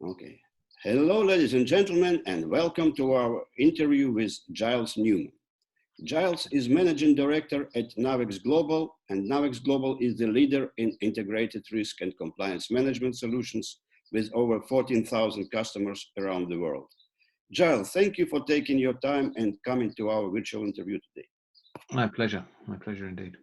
Okay. Hello, ladies and gentlemen, and welcome to our interview with Giles Newman. Giles is Managing Director at Navex Global, and Navex Global is the leader in integrated risk and compliance management solutions with over 14,000 customers around the world. Giles, thank you for taking your time and coming to our virtual interview today. My pleasure indeed.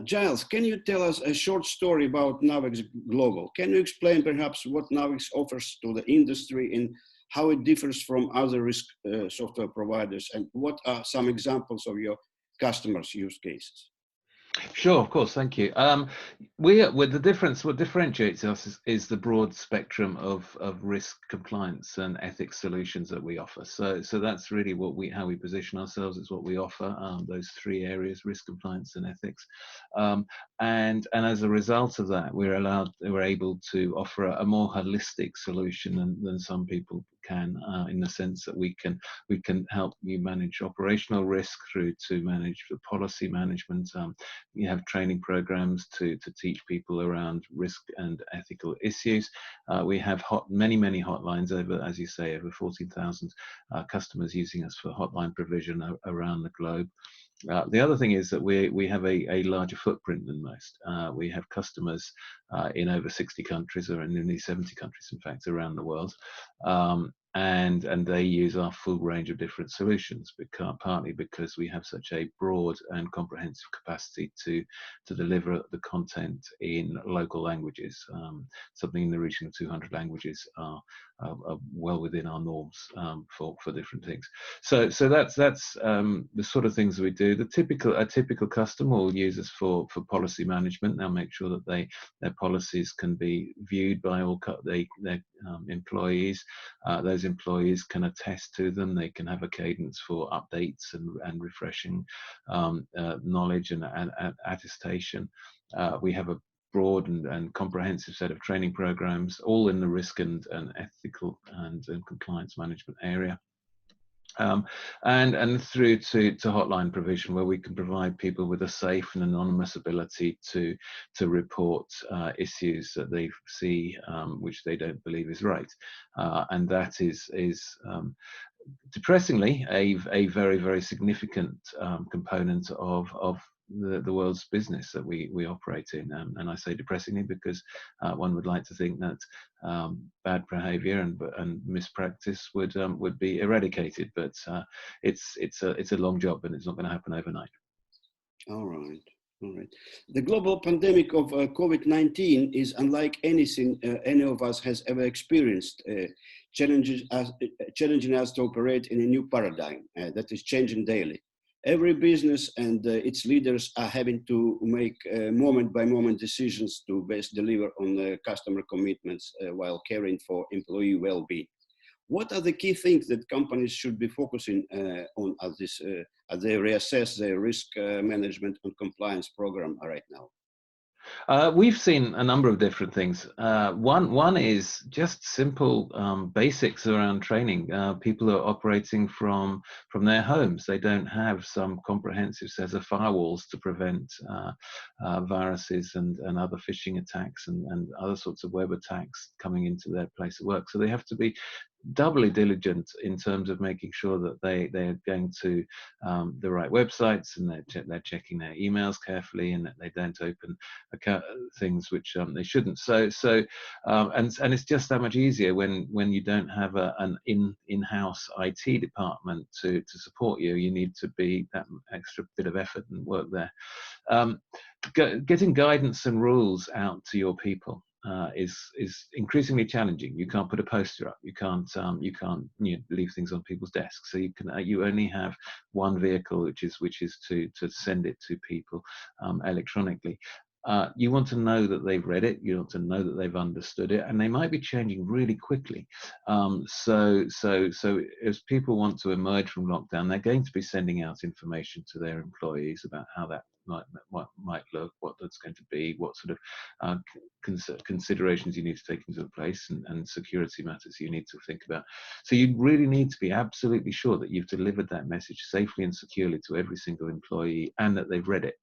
Giles, can you tell us a short story about Navex Global? Can you explain perhaps what Navex offers to the industry and how it differs from other risk software providers, and what are some examples of your customers' use cases? Sure, of course, thank you. With the difference, what differentiates us is the broad spectrum of risk compliance and ethics solutions that we offer. So that's really how we position ourselves. It's what we offer, those three areas: risk, compliance, and ethics. And as a result of that, we're able to offer a more holistic solution than some people can, in the sense that we can help you manage operational risk through to manage the policy management. We have training programs to teach people around risk and ethical issues. We have many hotlines, as you say, over 14,000 customers using us for hotline provision around the globe. The other thing is that we have a larger footprint than most. We have customers in over 60 countries, or in nearly 70 countries, in fact, around the world. And they use our full range of different solutions, partly because we have such a broad and comprehensive capacity to deliver the content in local languages. Something in the region of 200 languages are well within our norms for different things. So that's the sort of things that we do. A typical customer will use us for policy management. They'll make sure that their policies can be viewed by all their employees. Those employees can attest to them. They can have a cadence for updates and refreshing knowledge and attestation. We have a broad and comprehensive set of training programs, all in the risk and ethical and compliance management area. And through to hotline provision, where we can provide people with a safe and anonymous ability to report issues that they see which they don't believe is right, and that is depressingly a very significant component of the world's business that we operate in, and I say depressingly because one would like to think that bad behaviour and mispractice would be eradicated, but it's a long job, and it's not going to happen overnight. All right. The global pandemic of COVID-19 is unlike anything any of us has ever experienced, challenging us to operate in a new paradigm that is changing daily. Every business and its leaders are having to make moment-by-moment decisions to best deliver on customer commitments while caring for employee well-being. What are the key things that companies should be focusing on as they reassess their risk management and compliance program right now? We've seen a number of different things. One is just simple basics around training. People are operating from their homes. They don't have some comprehensive set of firewalls to prevent viruses and other phishing attacks and other sorts of web attacks coming into their place of work. So they have to be doubly diligent in terms of making sure that they're going to the right websites, and they're checking their emails carefully, and that they don't open things which they shouldn't. So and it's just that much easier when you don't have an in-house IT department to support you. You need to be that extra bit of effort and work there. Getting guidance and rules out to your people is increasingly challenging. You can't put a poster up. You can't leave things on people's desks. So you only have one vehicle, which is to send it to people electronically. You want to know that they've read it. You want to know that they've understood it, and they might be changing really quickly. So as people want to emerge from lockdown, they're going to be sending out information to their employees about how that might look, what that's going to be, what sort of considerations you need to take into place, and security matters you need to think about. So you really need to be absolutely sure that you've delivered that message safely and securely to every single employee, and that they've read it.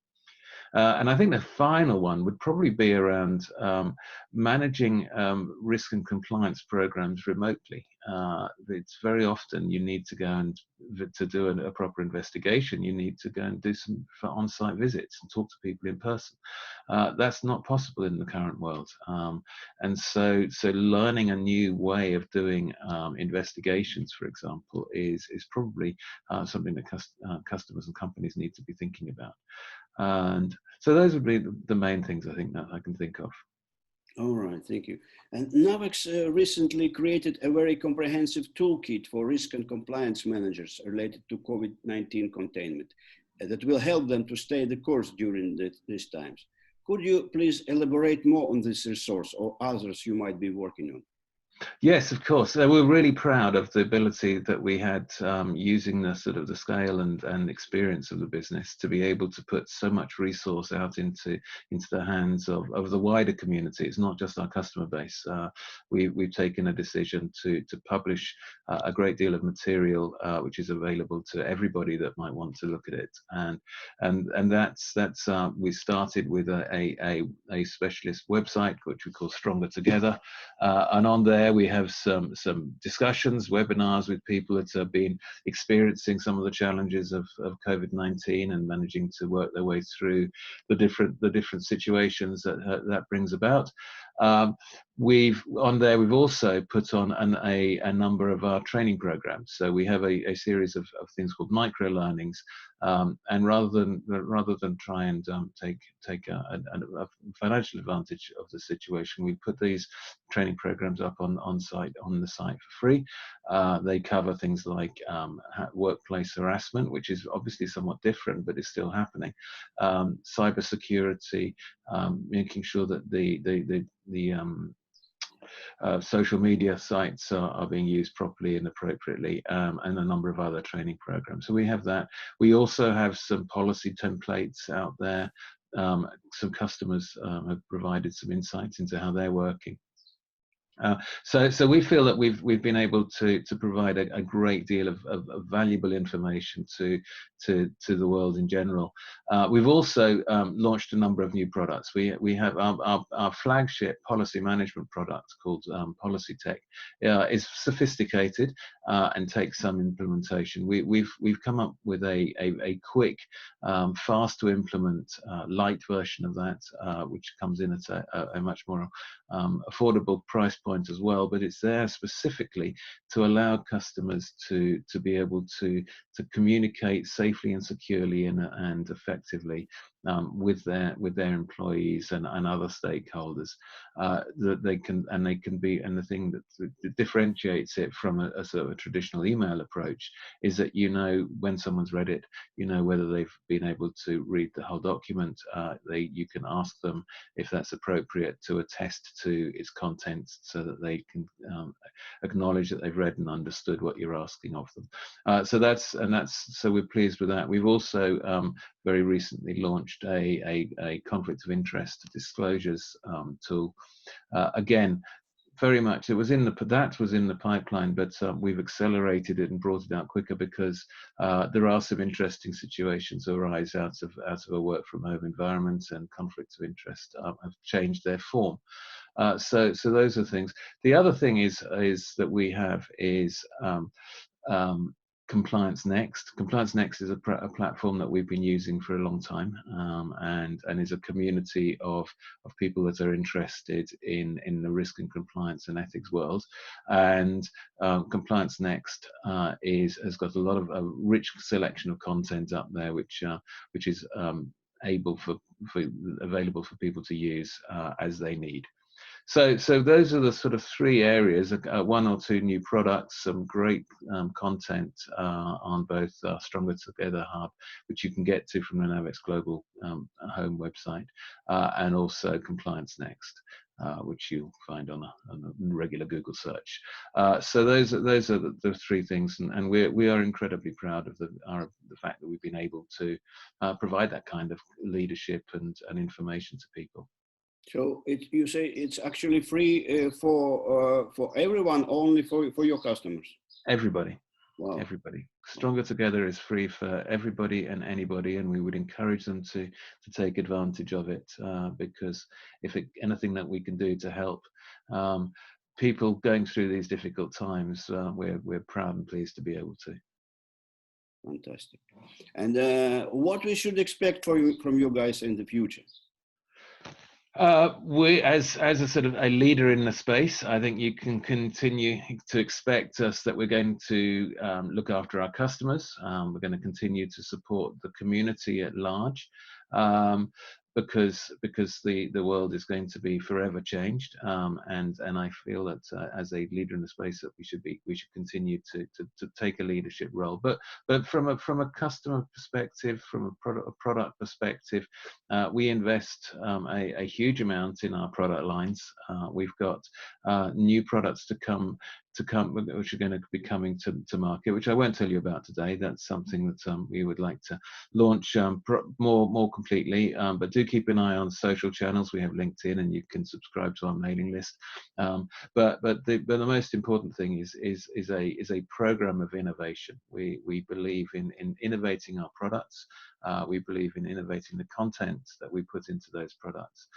And I think the final one would probably be around managing risk and compliance programs remotely. It's very often you need to go and to do a proper investigation, you need to go and do some on-site visits and talk to people in person. That's not possible in the current world. And so learning a new way of doing investigations, for example, is probably something that customers and companies need to be thinking about. And so those would be the main things I think that I can think of. All right, thank you. And Navex recently created a very comprehensive toolkit for risk and compliance managers related to COVID-19 containment that will help them to stay the course during these times. Could you please elaborate more on this resource or others you might be working on? Yes, of course. We're really proud of the ability that we had using the sort of the scale and experience of the business to be able to put so much resource out into the hands of the wider community. It's not just our customer base. We've taken a decision to publish a great deal of material which is available to everybody that might want to look at it. And that's we started with a specialist website which we call Stronger Together, and on there we have some discussions, webinars with people that have been experiencing some of the challenges of COVID-19 and managing to work their way through the different situations that brings about. We've also put on a number of our training programs. So we have a series of things called micro learnings, and rather than try and take a financial advantage of the situation, we put these training programs up on the site for free. They cover things like workplace harassment, which is obviously somewhat different, but is still happening. Cyber security, making sure that the social media sites are being used properly and appropriately, and a number of other training programs. So we have that. We also have some policy templates out there. Some customers have provided some insights into how they're working. So we feel that we've been able to provide a great deal of valuable information to the world in general. We've also launched a number of new products. We have our flagship policy management product called Policy Tech. Is sophisticated and takes some implementation. We've come up with a quick, fast to implement light version of that, which comes in at a much more affordable price point as well, but it's there specifically to allow customers to be able to communicate safely and securely and effectively with their employees and other stakeholders. That they can be, and the thing that differentiates it from a sort of a traditional email approach is that when someone's read it, whether they've been able to read the whole document. You can ask them if that's appropriate to attest to its contents, so that they can acknowledge that they've read and understood what you're asking of them. So we're pleased with that. We've also very recently launched a conflict of interest disclosures tool. Again, very much that was in the pipeline, but we've accelerated it and brought it out quicker because there are some interesting situations arise out of a work from home environment, and conflicts of interest have changed their form. So those are things. The other thing is that we have is Compliance Next. Compliance Next is a platform that we've been using for a long time, and is a community of people that are interested in the risk and compliance and ethics world. And Compliance Next has got a lot of a rich selection of content up there, which is available for people to use as they need. So those are the sort of three areas, one or two new products, some great content on both Stronger Together Hub, which you can get to from the Navex Global home website, and also Compliance Next, which you'll find on a regular Google search. So those are the three things, and we are incredibly proud of the fact that we've been able to provide that kind of leadership and information to people. So you say it's actually free for everyone, only for your customers? Everybody. Wow, everybody. Stronger Together is free for everybody and anybody, and we would encourage them to take advantage of it, because if anything that we can do to help people going through these difficult times, we're proud and pleased to be able to. fantastic. And what we should expect from you guys in the future? We, as a sort of a leader in the space, I think you can continue to expect us that we're going to look after our customers. We're going to continue to support the community at large, because the world is going to be forever changed, and I feel that as a leader in the space that we should continue to take a leadership role. But from a customer perspective, from a product perspective, we invest a huge amount in our product lines. We've got new products to come, which are going to be coming to market, which I won't tell you about today. That's something that we would like to launch more completely. But do keep an eye on social channels. We have LinkedIn, and you can subscribe to our mailing list. But the most important thing is a program of innovation. We believe in innovating our products. We believe in innovating the content that we put into those products,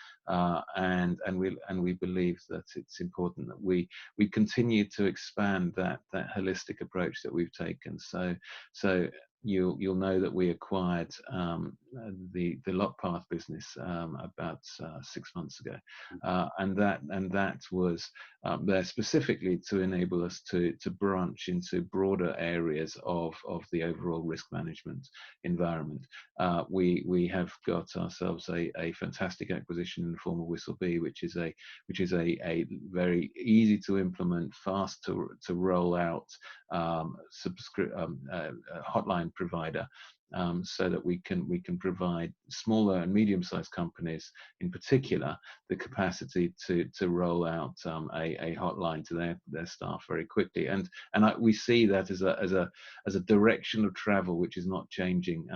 and we believe that it's important that we continue to expand that holistic approach that we've taken. So you'll know that we acquired the Lockpath business about 6 months ago, and that was there specifically to enable us to branch into broader areas of the overall risk management environment. We have got ourselves a fantastic acquisition in the form of WhistleBee, which is a very easy to implement, fast to roll out hotline provider, so that we can provide smaller and medium-sized companies, in particular, the capacity to roll out a hotline to their staff very quickly. And we see that as a direction of travel which is not changing.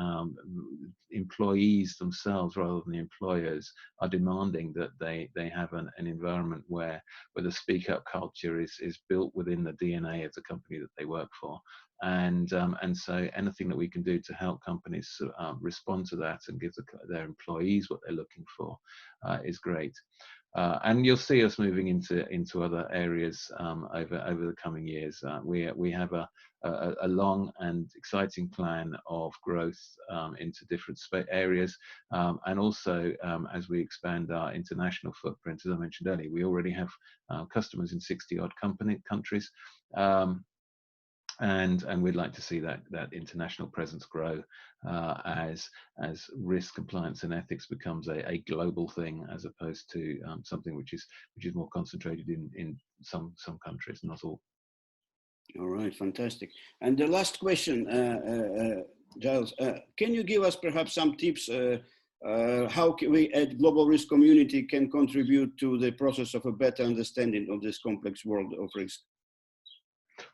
Employees themselves, rather than the employers, are demanding that they have an environment where the speak-up culture is built within the DNA of the company that they work for. And so anything that we can do to help companies respond to that and give their employees what they're looking for is great. And you'll see us moving into other areas over the coming years. We have a long and exciting plan of growth into different areas, and also as we expand our international footprint. As I mentioned earlier, we already have customers in 60-odd countries. And we'd like to see that international presence grow as risk, compliance, and ethics becomes a global thing, as opposed to something which is more concentrated in some countries, not all. All right, fantastic. And the last question, Giles, can you give us perhaps some tips how we at Global Risk Community can contribute to the process of a better understanding of this complex world of risk?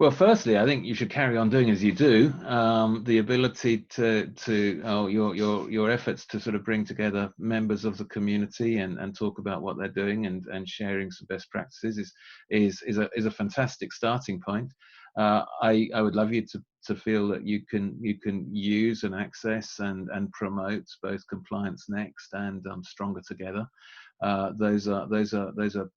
Well, firstly, I think you should carry on doing as you do. The ability your efforts to sort of bring together members of the community and talk about what they're doing and sharing some best practices is a fantastic starting point. I would love you to feel that you can use and access and promote both Compliance Next and Stronger Together. Those are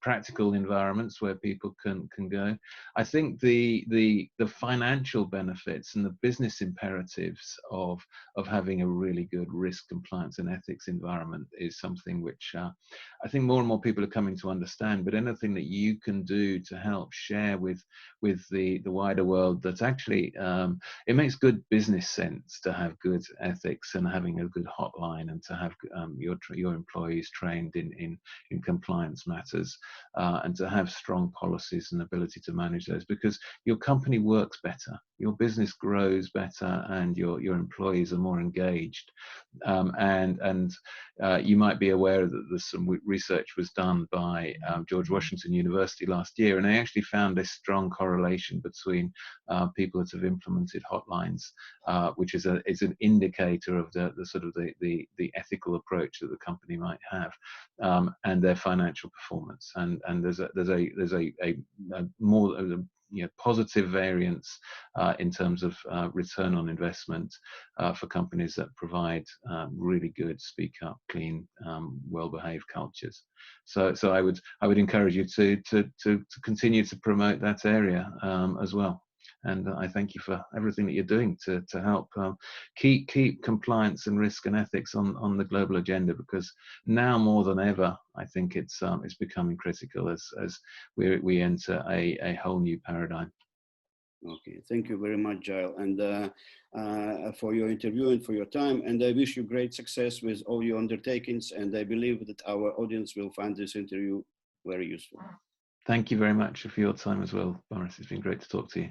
practical environments where people can go. I think the financial benefits and the business imperatives of having a really good risk, compliance, and ethics environment is something which I think more and more people are coming to understand. But anything that you can do to help share with the wider world, that actually it makes good business sense to have good ethics and having a good hotline, and to have your employees trained in compliance matters, and to have strong policies and ability to manage those, because your company works better, your business grows better, and your employees are more engaged. And you might be aware that there's some research was done by George Washington University last year, and they actually found a strong correlation between people that have implemented hotlines, which is an indicator of the sort of the ethical approach that the company might have, and their financial performance. And there's a more positive variance in terms of return on investment for companies that provide really good, speak up, clean, well-behaved cultures. So I would encourage you to continue to promote that area as well. And I thank you for everything that you're doing to help keep compliance and risk and ethics on the global agenda, because now more than ever, I think it's becoming critical as we enter a whole new paradigm. Okay, thank you very much, Giles, and for your interview and for your time. And I wish you great success with all your undertakings. And I believe that our audience will find this interview very useful. Thank you very much for your time as well, Boris. It's been great to talk to you.